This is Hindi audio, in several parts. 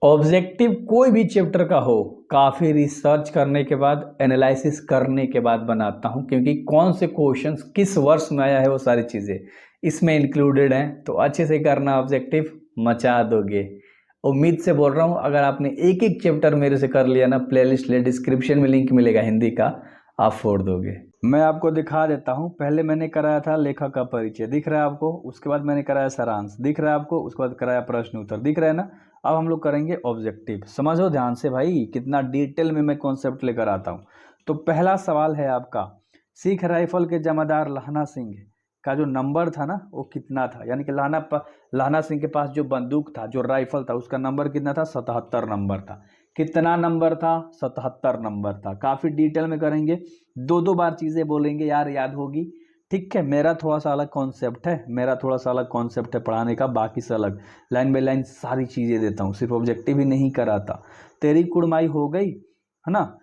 ऑब्जेक्टिव कोई भी चैप्टर का हो, काफ़ी रिसर्च करने के बाद, एनालिसिस करने के बाद बनाता हूं, क्योंकि कौन से क्वेश्चंस किस वर्ष में आया है वो सारी चीज़ें इसमें इंक्लूडेड हैं। तो अच्छे से करना, ऑब्जेक्टिव मचा दोगे। उम्मीद से बोल रहा हूं, अगर आपने एक एक चैप्टर मेरे से कर लिया ना, प्लेलिस्ट ले, डिस्क्रिप्शन में लिंक मिलेगा हिंदी का, आप फोड़ दोगे। मैं आपको दिखा देता हूं। पहले मैंने कराया था लेखक का परिचय, दिख रहा है आपको। उसके बाद मैंने कराया सारांश, दिख रहा है आपको। उसके बाद कराया प्रश्न उत्तर, दिख रहा है ना। अब हम लोग करेंगे ऑब्जेक्टिव। समझो ध्यान से भाई, कितना डिटेल में मैं कॉन्सेप्ट लेकर आता हूँ। तो पहला सवाल है आपका, सिख राइफल के जमादार लहना सिंह का जो नंबर था ना, वो कितना था। यानी कि लहना सिंह के पास जो बंदूक था, जो राइफल था, उसका नंबर कितना था? 77 नंबर था। कितना नंबर था? 77 नंबर था। काफ़ी डिटेल में करेंगे, दो बार चीज़ें बोलेंगे यार, याद होगी। ठीक है, मेरा थोड़ा सा अलग कॉन्सेप्ट है, पढ़ाने का। बाकी से अलग लाइन बाय लाइन सारी चीज़ें देता हूँ, सिर्फ ऑब्जेक्टिव ही नहीं कराता। तेरी कुड़माई हो गई, है ना।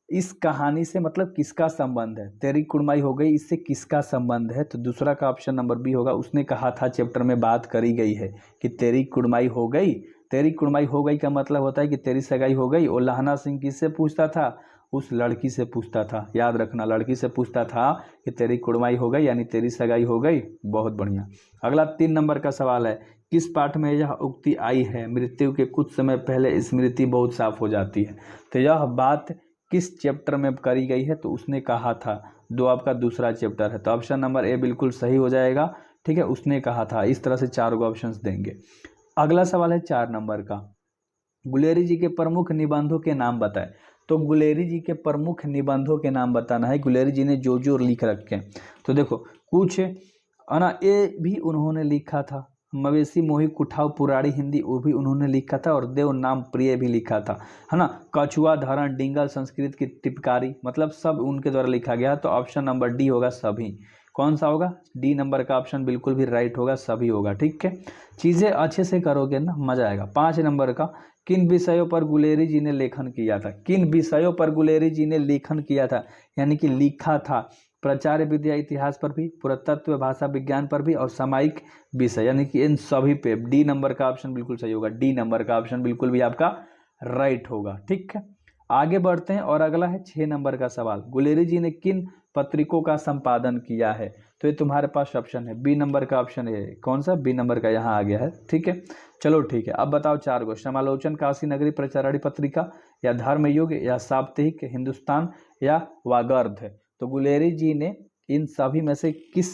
इस कहानी से मतलब किसका संबंध है? तेरी कुड़माई हो गई, इससे किसका संबंध है? तो दूसरा का ऑप्शन नंबर बी होगा। उसने कहा था, चैप्टर में बात करी गई है कि तेरी कुड़माई हो गई। तेरी कुड़माई हो गई का मतलब होता है कि तेरी सगाई हो गई। और लहना सिंह किससे पूछता था? उस लड़की से पूछता था। याद रखना, लड़की से पूछता था कि तेरी कुड़माई हो गई, यानी तेरी सगाई हो गई। बहुत बढ़िया। अगला 3 नंबर का सवाल है, किस पाठ में यह उक्ति आई है? मृत्यु के कुछ समय पहले स्मृति बहुत साफ हो जाती है। तो यह बात किस चैप्टर में करी गई है? तो उसने कहा था। दो आपका दूसरा चैप्टर है, तो ऑप्शन नंबर ए बिल्कुल सही हो जाएगा। ठीक है, उसने कहा था। इस तरह से 4 ऑप्शंस देंगे। अगला सवाल है 4 नंबर का, गुलेरी जी के प्रमुख निबंधों के नाम बताएं। तो गुलेरी जी के प्रमुख निबंधों के नाम बताना है, गुलेरी जी ने जो जो लिख रखे हैं। तो देखो, कुछ ये भी उन्होंने लिखा था। मवेशी मोही कुठाव पुराड़ी हिंदी, वो भी उन्होंने लिखा था। और देव नाम प्रिय भी लिखा था, है ना। कछुआ धरण डिंगल संस्कृत की टिपकारी, मतलब सब उनके द्वारा लिखा गया। तो ऑप्शन नंबर डी होगा, सभी। कौन सा होगा? डी नंबर का ऑप्शन बिल्कुल भी राइट होगा, सभी होगा। ठीक है, चीज़ें अच्छे से करोगे ना, मजा आएगा। 5 नंबर का, किन विषयों पर गुलेरी जी ने लेखन किया था? किन विषयों पर गुलेरी जी ने लेखन किया था, यानी कि लिखा था? प्राचार्य विद्या इतिहास पर भी, पुरातत्व भाषा विज्ञान पर भी, और सामायिक विषय, यानी कि इन सभी पे। डी नंबर का ऑप्शन बिल्कुल सही होगा। डी नंबर का ऑप्शन बिल्कुल भी आपका राइट होगा। ठीक है, आगे बढ़ते हैं। और अगला है 6 नंबर का सवाल, गुलेरी जी ने किन पत्रिकों का संपादन किया है? तो ये तुम्हारे पास ऑप्शन है, बी नंबर का ऑप्शन है। कौन सा? बी नंबर का यहाँ आ गया है। ठीक है, चलो ठीक है। अब बताओ 4 गो, समालोचन, काशी नगरी, प्रचारणी पत्रिका, या धर्मयुग, या साप्ताहिक हिंदुस्तान, या वागर्ध। तो गुलेरी जी ने इन सभी में से किस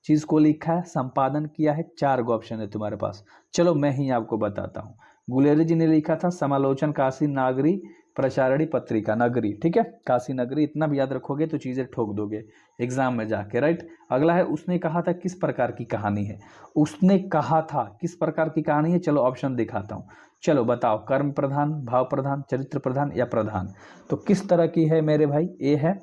चीज़ को लिखा है, संपादन किया है? 4 गो ऑप्शन है तुम्हारे पास। चलो मैं ही आपको बताता हूँ। गुलेरी जी ने लिखा था समालोचन, काशी नागरी, प्रचारणी पत्रिका, नगरी। ठीक है, काशी नगरी, इतना भी याद रखोगे तो चीज़ें ठोक दोगे एग्जाम में जाके, राइट। अगला है, उसने कहा था, किस प्रकार की कहानी है? उसने कहा था किस प्रकार की कहानी है? चलो ऑप्शन दिखाता हूँ। चलो बताओ, कर्म प्रधान, भाव प्रधान, चरित्र प्रधान, या प्रधान। तो किस तरह की है मेरे भाई? ए है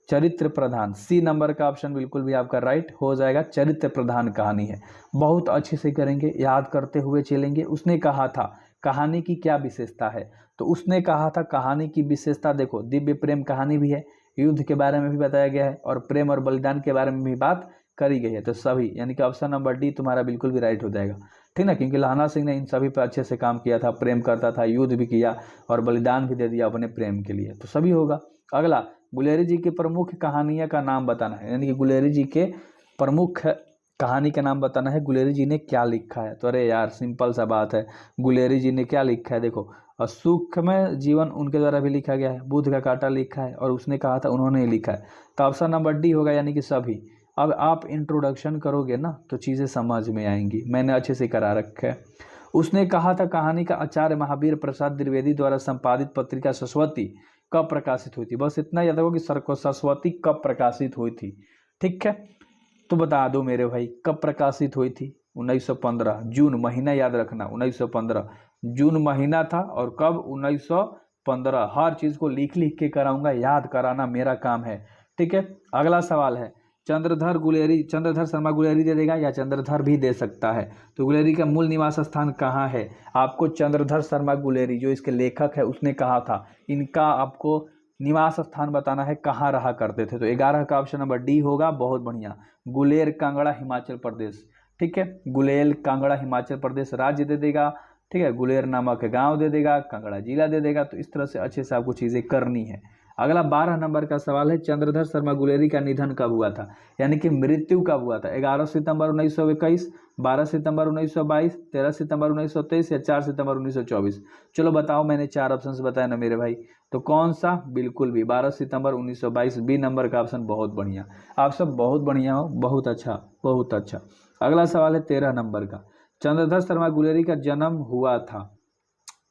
चरित्र प्रधान। सी नंबर का ऑप्शन बिल्कुल भी आपका राइट हो जाएगा, चरित्र प्रधान कहानी है। बहुत अच्छे से करेंगे, याद करते हुए चलेंगे। उसने कहा था, कहानी की क्या विशेषता है? तो उसने कहा था, कहानी की विशेषता देखो, दिव्य प्रेम कहानी भी है, युद्ध के बारे में भी बताया गया है, और प्रेम और बलिदान के बारे में भी बात करी गई है। तो सभी, यानी कि ऑप्शन नंबर डी तुम्हारा बिल्कुल भी राइट हो जाएगा। ठीक ना, क्योंकि लहना सिंह ने इन सभी पर अच्छे से काम किया था, प्रेम करता था, युद्ध भी किया, और बलिदान भी दे दिया अपने प्रेम के लिए। तो सभी होगा। अगला, गुलेरी जी के प्रमुख कहानियां का नाम बताना है, यानी कि गुलेरी जी के प्रमुख कहानी का नाम बताना है। गुलेरी जी ने क्या लिखा है? तो अरे यार, सिंपल सा बात है, गुलेरी जी ने क्या लिखा है? देखो, सुखमय जीवन उनके द्वारा भी लिखा गया है, बुद्ध का कांटा लिखा है, और उसने कहा था, उन्होंने ही लिखा है। तो ऑप्शन नंबर डी होगा, यानी कि सभी। अब आप इंट्रोडक्शन करोगे ना, तो चीज़ें समझ में आएंगी, मैंने अच्छे से करा रखा है। उसने कहा था, कहानी का आचार्य महावीर प्रसाद द्विवेदी द्वारा संपादित पत्रिका सरस्वती कब प्रकाशित हुई थी? बस इतना याद रखो कि सरस्वती कब प्रकाशित हुई थी। ठीक है, तो बता दो मेरे भाई, कब प्रकाशित हुई थी? 1915 जून, महीना याद रखना, 1915 जून महीना था। और कब? 1915। हर चीज़ को लिख लिख के कराऊंगा, याद कराना मेरा काम है। ठीक है, अगला सवाल है, चंद्रधर शर्मा गुलेरी दे देगा, या चंद्रधर भी दे सकता है। तो गुलेरी का मूल निवास स्थान कहाँ है? आपको चंद्रधर शर्मा गुलेरी, जो इसके लेखक है, उसने कहा था, इनका आपको निवास स्थान बताना है, कहाँ रहा करते थे। तो 11 का ऑप्शन नंबर डी होगा। बहुत बढ़िया, गुलेर कांगड़ा हिमाचल प्रदेश। ठीक है, गुलेल कांगड़ा हिमाचल प्रदेश राज्य दे देगा। ठीक है, गुलेर नामक गांव दे देगा, कांगड़ा जिला दे देगा। तो इस तरह से अच्छे से आपको चीज़ें करनी है। अगला 12 नंबर का सवाल है, चंद्रधर शर्मा गुलेरी का निधन कब हुआ था, यानी कि मृत्यु कब हुआ था। 11 सितंबर 1921, 12 सितंबर 1922, 13 सितंबर 1923 या 4 सितंबर 1924। चलो बताओ, मैंने 4 ऑप्शन बताया ना मेरे भाई, तो कौन सा? बिल्कुल भी 12 सितंबर 1922, बी नंबर का ऑप्शन। बहुत बढ़िया, आप सब बहुत बढ़िया हो, बहुत अच्छा बहुत अच्छा। अगला सवाल है 13 नंबर का, चंद्रधर शर्मा गुलेरी का जन्म हुआ था,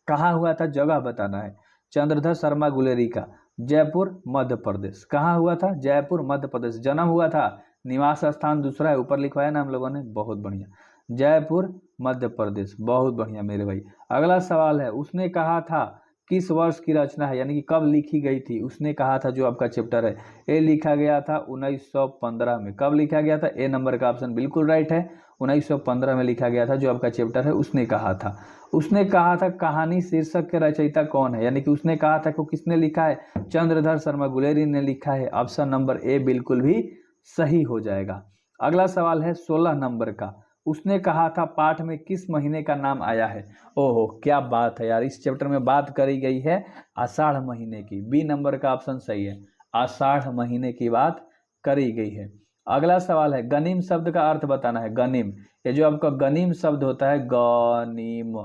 कहाँ हुआ था, जगह बताना है। चंद्रधर शर्मा गुलेरी का जयपुर मध्य प्रदेश, कहाँ हुआ था, जयपुर मध्य प्रदेश जन्म हुआ था। निवास स्थान दूसरा है, ऊपर लिखवाया ना हम लोगों ने, बहुत बढ़िया, जयपुर मध्य प्रदेश, बहुत बढ़िया मेरे भाई। अगला सवाल है, उसने कहा था किस वर्ष की रचना है, यानी कि कब लिखी गई थी। उसने कहा था जो आपका चैप्टर है, ये लिखा गया था 1915 में। कब लिखा गया था? ए नंबर का ऑप्शन बिल्कुल राइट है, 1915 में लिखा गया था जो आपका चैप्टर है। उसने कहा था, उसने कहा था कहानी शीर्षक के रचयिता कौन है, यानी कि उसने कहा था को किसने लिखा है, चंद्रधर शर्मा गुलेरी ने लिखा है। ऑप्शन नंबर ए बिल्कुल भी सही हो जाएगा। अगला सवाल है 16 नंबर का, उसने कहा था पाठ में किस महीने का नाम आया है। ओहो क्या बात है यार, इस चैप्टर में बात करी गई है आषाढ़ महीने की, बी नंबर का ऑप्शन सही है, आषाढ़ महीने की बात करी गई है। अगला सवाल है, गनीम शब्द का अर्थ बताना है। गनीम, ये जो आपका गनीम शब्द होता है, गनीम,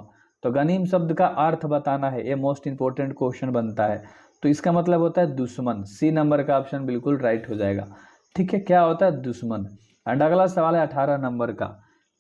तो गनीम शब्द का अर्थ बताना है, ये मोस्ट इंपोर्टेंट क्वेश्चन बनता है। तो इसका मतलब होता है दुश्मन, सी नंबर का ऑप्शन बिल्कुल राइट हो जाएगा। ठीक है, क्या होता है, दुश्मन। एंड अगला सवाल है 18 नंबर का,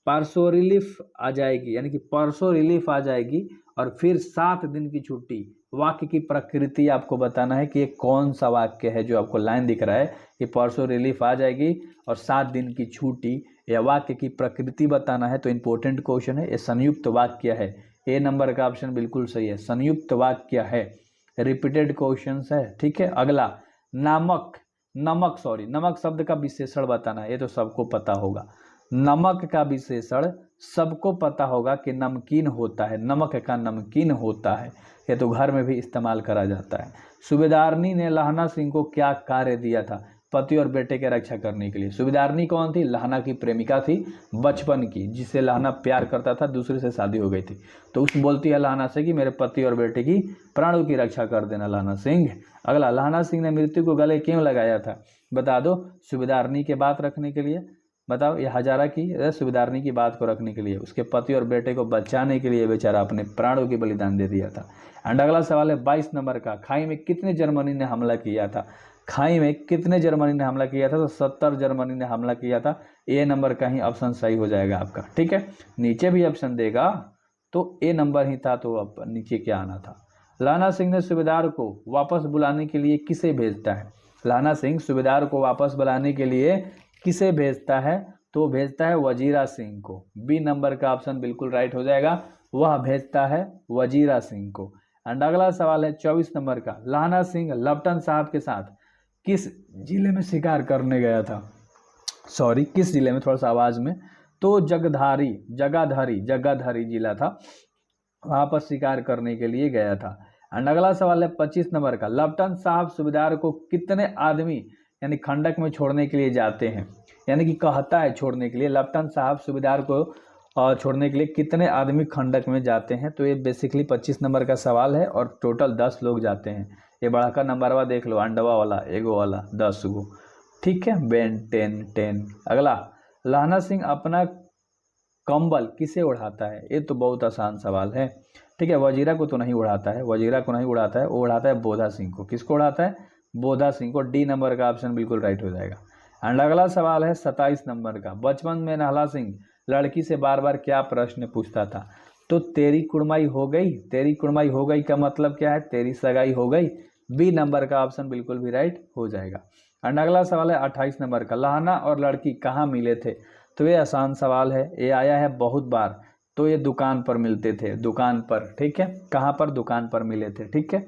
परसों रिलीफ आ जाएगी, यानी कि परसों रिलीफ आ जाएगी और फिर 7 दिन की छुट्टी, वाक्य की प्रकृति आपको बताना है कि ये कौन सा वाक्य है। जो आपको लाइन दिख रहा है कि परसों रिलीफ आ जाएगी और 7 दिन की छुट्टी, या वाक्य की प्रकृति बताना है। तो इंपॉर्टेंट क्वेश्चन है, ये संयुक्त वाक्य है, ए नंबर का ऑप्शन बिल्कुल सही है, संयुक्त वाक्य है, रिपीटेड क्वेश्चन है। ठीक है, अगला नमक शब्द का विशेषण बताना है, ये तो सबको पता होगा। नमक का विशेषण सबको पता होगा कि नमकीन होता है, नमक का नमकीन होता है, ये तो घर में भी इस्तेमाल करा जाता है। सूबेदारनी ने लहना सिंह को क्या कार्य दिया था, पति और बेटे की रक्षा करने के लिए। सूबेदारनी कौन थी? लहना की प्रेमिका थी, बचपन की, जिससे लहना प्यार करता था, दूसरे से शादी हो गई थी। तो उस बोलती है लहना से कि मेरे पति और बेटे की प्राणों की रक्षा कर देना लहना सिंह। अगला, लहना सिंह ने मृत्यु को गले क्यों लगाया था, बता दो। सूबेदारनी के बात रखने के लिए, बताओ, ये हजारा की सूबेदारनी की बात को रखने के लिए, उसके पति और बेटे को बचाने के लिए बेचारा अपने प्राणों की बलिदान दे दिया था। एंड अगला सवाल है 22 नंबर का, खाई में कितने जर्मनी ने हमला किया था। खाई में कितने जर्मनी ने हमला किया था, तो 70 जर्मनी ने हमला किया था। ए नंबर का ही ऑप्शन सही हो जाएगा आपका। ठीक है, नीचे भी ऑप्शन देगा तो ए नंबर ही था, तो अब नीचे क्या आना था। लहना सिंह ने सूबेदार को वापस बुलाने के लिए किसे भेजता है। लहना सिंह सूबेदार को वापस बुलाने के लिए किसे भेजता है, तो भेजता है वजीरा सिंह को, बी नंबर का ऑप्शन बिल्कुल राइट हो जाएगा, वह भेजता है वजीरा सिंह को। एंड अगला सवाल है 24 नंबर का, लहना सिंह लपटन साहब के साथ किस जिले में शिकार करने गया था। सॉरी, किस जिले में, थोड़ा सा आवाज में, तो जगाधरी जिला था, वहां पर शिकार करने के लिए गया था। एंड अगला सवाल है 25 नंबर का, लपटन साहब सूबेदार को कितने आदमी यानी खंडक में छोड़ने के लिए जाते हैं, यानी कि कहता है छोड़ने के लिए, लपटन साहब सूबेदार को छोड़ने के लिए कितने आदमी खंडक में जाते हैं। तो ये बेसिकली 25 नंबर का सवाल है और टोटल 10 लोग जाते हैं। ये बड़ा का नंबरवा देख लो, अंडवा वाला, एगो वाला, 10 गो। ठीक है, बेन 10। अगला, लहना सिंह अपना कंबल किसे उड़ाता है, ये तो बहुत आसान सवाल है। ठीक है, वजीरा को तो नहीं उड़ाता है, वजीरा को नहीं उड़ाता है, वो उड़ाता है बोधा सिंह को। किसको उड़ाता है? बोधा सिंह को, डी नंबर का ऑप्शन बिल्कुल राइट हो जाएगा। एंड अगला सवाल है 27 नंबर का, बचपन में नहला सिंह लड़की से बार बार क्या प्रश्न पूछता था, तो तेरी कुड़माई हो गई। तेरी कुड़माई हो गई का मतलब क्या है, तेरी सगाई हो गई, बी नंबर का ऑप्शन बिल्कुल भी राइट हो जाएगा। एंड अगला सवाल है 28 नंबर का, लहना और लड़की कहाँ मिले थे, तो ये आसान सवाल है, ये आया है बहुत बार, तो ये दुकान पर मिलते थे, दुकान पर। ठीक है, कहाँ पर, दुकान पर मिले थे। ठीक है,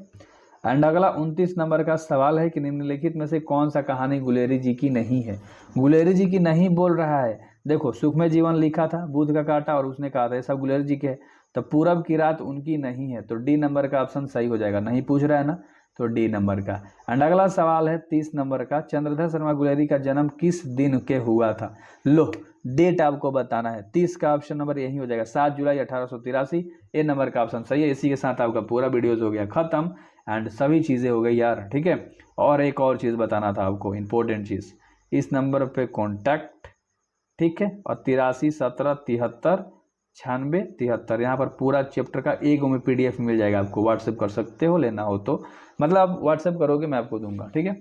एंड अगला 29 नंबर का सवाल है कि निम्नलिखित में से कौन सा कहानी गुलेरी जी की नहीं है। गुलेरी जी की नहीं बोल रहा है, देखो सुखमय जीवन लिखा था, बुध का कांटा, और उसने कहा था ये सब गुलेरी जी के है, तो पूरब की रात उनकी नहीं है, तो डी नंबर का ऑप्शन सही हो जाएगा। नहीं पूछ रहा है ना, तो डी नंबर का। एंड अगला सवाल है 30 नंबर का, चंद्रधर शर्मा गुलेरी का जन्म किस दिन के हुआ था। लो डेट आपको बताना है। 30 का ऑप्शन नंबर यही हो जाएगा 7 जुलाई 1883। ए नंबर का ऑप्शन सही है। इसी के साथ आपका पूरा वीडियोज हो गया खत्म एंड सभी चीज़ें हो गई यार, ठीक है। और एक और चीज़ बताना था आपको, इंपॉर्टेंट चीज़, इस नंबर पे कॉन्टैक्ट, ठीक है, और 83 17 73 96 73, यहाँ पर पूरा चैप्टर का एक में PDF मिल जाएगा आपको। व्हाट्सएप कर सकते हो, लेना हो तो, मतलब आप व्हाट्सएप करोगे मैं आपको दूंगा, ठीक है।